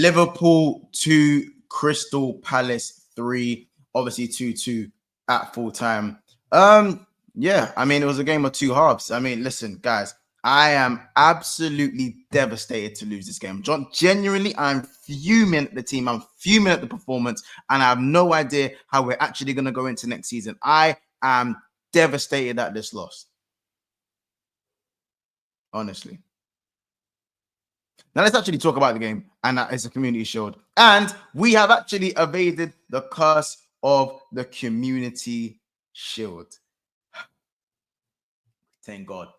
Liverpool 2, Crystal Palace 3, obviously 2-2 at full time. Yeah, I mean, it was a game of two halves. I mean, listen, guys, I am absolutely devastated to lose this game. Genuinely, I'm fuming at the team. I'm fuming at the performance, and I have no idea how we're actually going to go into next season. I am devastated at this loss. Honestly. Now let's actually talk about the game, and that is a Community Shield. And we have actually evaded the curse of the Community Shield. Thank God.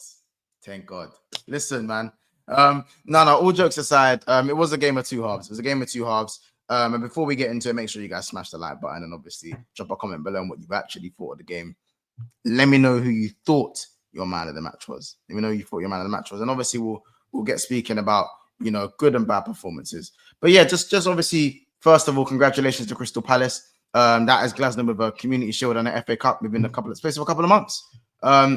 Thank God. Listen, man. All jokes aside, it was a game of two halves. It was a game of two halves. And before we get into it, make sure you guys smash the like button and obviously drop a comment below on what you actually thought of the game. Let me know who you thought your man of the match was. Let me know who you thought your man of the match was. And obviously we'll get speaking about, good and bad performances. But yeah, just obviously, first of all, congratulations to Crystal Palace. That is Glasgow with a Community Shield and an FA Cup within space of a couple of months.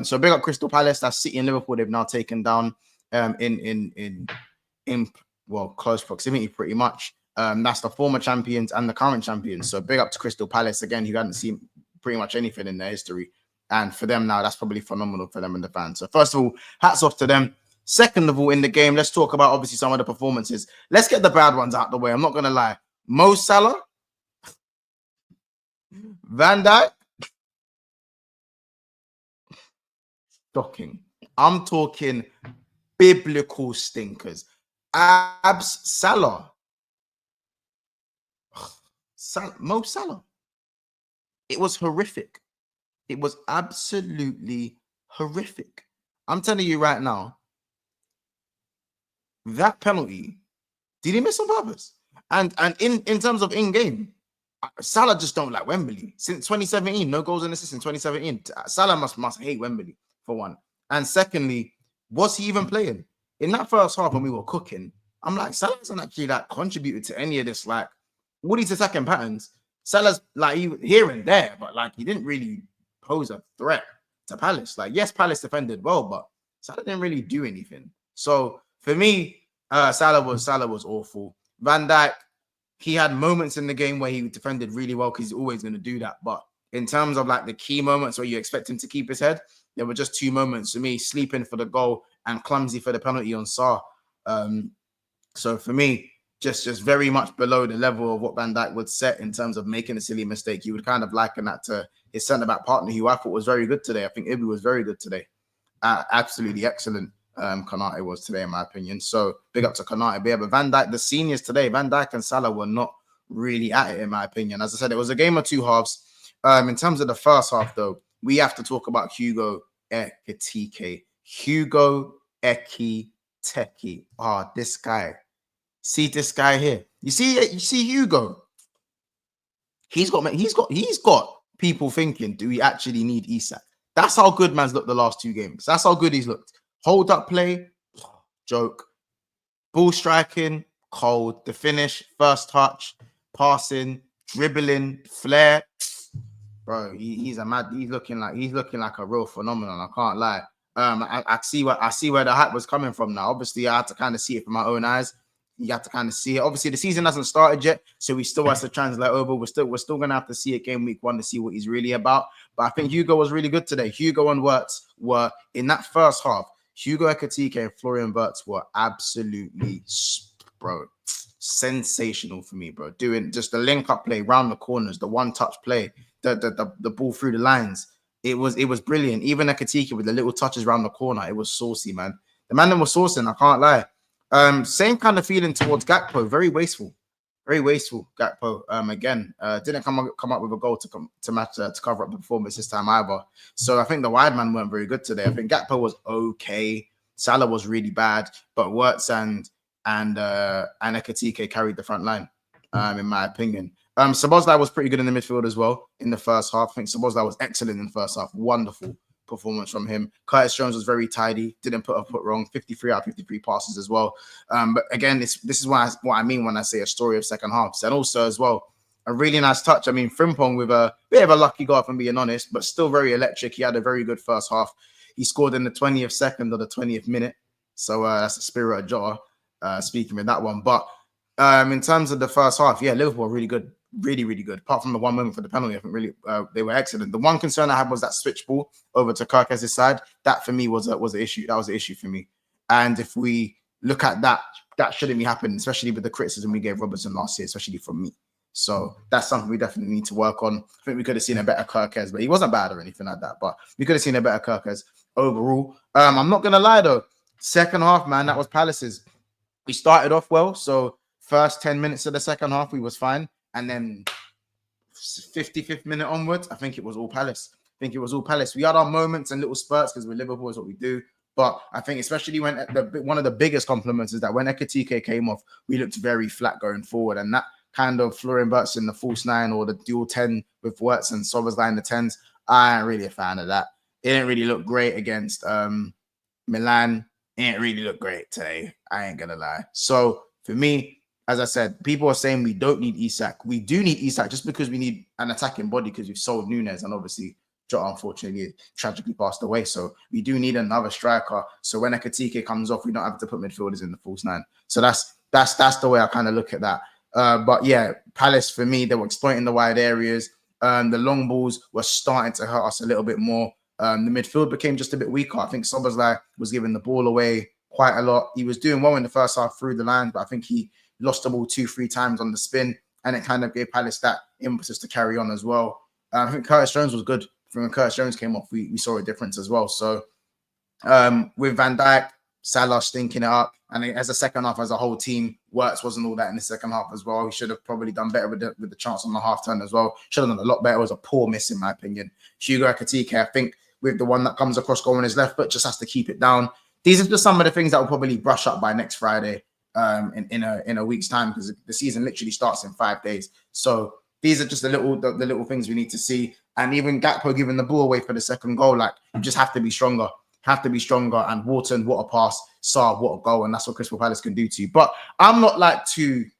So big up Crystal Palace. That's City and Liverpool. They've now taken down in close proximity pretty much. That's the former champions and the current champions. So big up to Crystal Palace again, who hadn't seen pretty much anything in their history. And for them now, that's probably phenomenal for them and the fans. So first of all, hats off to them. Second of all, in the game, let's talk about obviously some of the performances. Let's get the bad ones out of the way. I'm not going to lie. Mo Salah, Van Dijk, shocking. I'm talking biblical stinkers. Salah. Mo Salah. It was horrific. It was absolutely horrific. I'm telling you right now, that penalty, did he miss on purpose? And in terms of in-game, Salah just don't like Wembley. Since 2017, no goals and assists in 2017. Salah must hate Wembley, for one. And secondly, was he even playing? In that first half when we were cooking, I'm like, Salah hasn't actually contributed to any of this, all these attacking patterns. Salah's here and there, but he didn't really pose a threat to Palace. Yes, Palace defended well, but Salah didn't really do anything. So for me, Salah was awful. Van Dijk, he had moments in the game where he defended really well because he's always going to do that. But in terms of the key moments where you expect him to keep his head, there were just two moments for me: sleeping for the goal and clumsy for the penalty on Sarr. So for me, just very much below the level of what Van Dijk would set in terms of making a silly mistake. You would kind of liken that to his centre-back partner, who I thought was very good today. I think Ibu was very good today. Absolutely excellent. Konate was today, in my opinion. So big up to Konate. But yeah, but Van Dijk, the seniors today, Van Dijk and Salah were not really at it, in my opinion. As I said, it was a game of two halves. In terms of the first half, though, we have to talk about Hugo Ekitike. Hugo Ekitike. Oh, this guy. See this guy here. You see Hugo. He's got people thinking, do we actually need Isak? That's how good man's looked the last two games. That's how good he's looked. Hold up play, joke. Ball striking, cold. The finish, first touch, passing, dribbling, flair. Bro, he's looking like a real phenomenon. I can't lie. I see where the hype was coming from now. Obviously, I had to kind of see it from my own eyes. You have to kind of see it. Obviously, the season hasn't started yet, so we still have to translate over. We're still gonna have to see it game week 1 to see what he's really about. But I think Hugo was really good today. Hugo and Wirtz were in that first half. Hugo Ekitike and Florian Wirtz were absolutely, sensational for me, bro. Doing just the link-up play, round the corners, the one-touch play, the ball through the lines. It was brilliant. Even Ekitike with the little touches around the corner, it was saucy, man. The man that was saucing, I can't lie. Same kind of feeling towards Gakpo. Very wasteful, Gakpo. Again, didn't come up with a goal to match to cover up the performance this time either. So I think the wide man weren't very good today. I think Gakpo was okay. Salah was really bad, but Wirtz and Ekitike carried the front line, in my opinion. Szoboszlai was pretty good in the midfield as well in the first half. I think Szoboszlai was excellent in the first half. Wonderful performance from him. Curtis Jones was very tidy, didn't put a foot wrong, 53 out of 53 passes as well. But again, this is what I mean when I say a story of second halves. And also as well, a really nice touch. I mean, Frimpong with a bit of a lucky goal, if I'm being honest, but still very electric. He had a very good first half. He scored in the 20th second or the 20th minute. So that's a spirit of Jota, speaking with that one. But In terms of the first half, yeah, Liverpool were really good, really good. Apart from the one moment for the penalty, I think really they were excellent. The one concern I had was that switch ball over to Kirk's side. That for me was an issue. That was an issue for me. And if we look at that, that shouldn't be happening, especially with the criticism we gave Robertson last year, especially from me. So that's something we definitely need to work on. I think we could have seen a better Kirkes, but he wasn't bad or anything like that. But we could have seen a better Kirkes overall. I'm not gonna lie though, second half, man, that was Palace's. We started off well, so first 10 minutes of the second half, we was fine. And then 55th minute onwards, I think it was all Palace. We had our moments and little spurts because we're Liverpool is what we do. But I think especially when one of the biggest compliments is that when Ekitike came off, we looked very flat going forward. And that kind of Florian Wirtz in the false nine or the dual 10 with Wirtz and Szoboszlai in the 10s, I ain't really a fan of that. It didn't really look great against Milan. It didn't really look great today. I ain't gonna lie. So for me, as I said, people are saying we don't need Isak. We do need Isak just because we need an attacking body because we've sold Nunes and obviously Jota unfortunately tragically passed away. So we do need another striker. So when Ekitike comes off, we don't have to put midfielders in the false nine. So that's the way I kind of look at that. But yeah, Palace for me, they were exploiting the wide areas. The long balls were starting to hurt us a little bit more. The midfield became just a bit weaker. I think Szoboszlai was giving the ball away quite a lot. He was doing well in the first half through the lines, but I think he lost the ball 2-3 times on the spin, and it kind of gave Palace that impetus to carry on as well. I think Curtis Jones was good. When Curtis Jones came off, we saw a difference as well. So with Van Dijk, Salah stinking it up, and as a second half, as a whole team, Wirtz wasn't all that in the second half as well. He should have probably done better with the chance on the half turn as well. Should have done a lot better. It was a poor miss in my opinion. Hugo Ekitike, I think, with the one that comes across goal on his left foot, just has to keep it down. These are just some of the things that will probably brush up by next Friday in a week's time because the season literally starts in 5 days. So these are just the little things we need to see. And even Gakpo giving the ball away for the second goal, like you just have to be stronger. And Wharton, what a pass. Saar, what a goal. And that's what Crystal Palace can do to you. But I'm not like too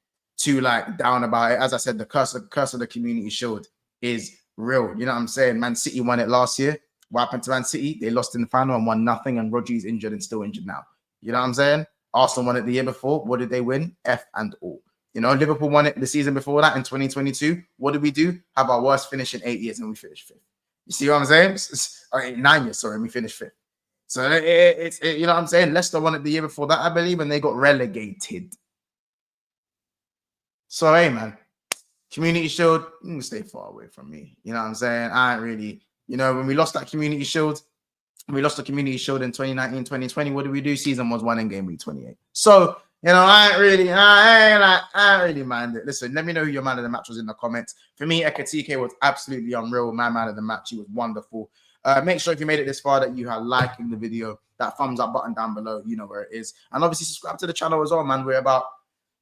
like down about it. As I said, the curse of the Community Shield is real. You know what I'm saying? Man City won it last year. What happened to Man City? They lost in the final and won nothing. And Rodri's injured and still injured now. You know what I'm saying? Arsenal won it the year before. What did they win? F and all. You know, Liverpool won it the season before that in 2022. What did we do? Have our worst finish in 8 years and we finished 5th. You see what I'm saying? 9 years, sorry, and we finished 5th. So it's you know what I'm saying? Leicester won it the year before that, I believe, and they got relegated. So, hey, man, Community Shield, you can stay far away from me. You know what I'm saying? I ain't really, you know, when we lost that Community Shield, we lost the Community Shield in 2019, 2020. What did we do? Season was 1 in game week 28. So, you know, I ain't really mind it. Listen, let me know who your man of the match was in the comments. For me, Ekitike was absolutely unreal. My man of the match, he was wonderful. Make sure if you made it this far that you are liking the video, that thumbs up button down below, you know where it is. And obviously subscribe to the channel as well, man. We're about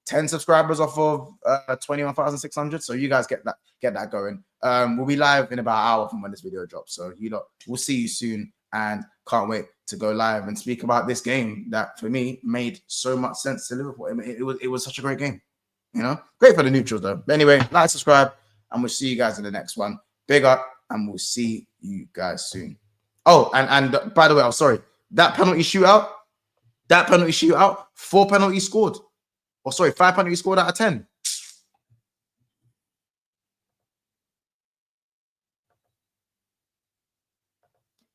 10 subscribers off of 21,600. So you guys get that going. We'll be live in about an hour from when this video drops. So we'll see you soon and can't wait to go live and speak about this game that for me made so much sense to Liverpool. It was such a great game, you know, great for the neutrals though. But anyway, like, subscribe, and we'll see you guys in the next one. Big up, and we'll see you guys soon. Oh, and by the way, I'm sorry, that penalty shootout, 4 penalties scored. Or sorry, 5 penalties scored out of 10.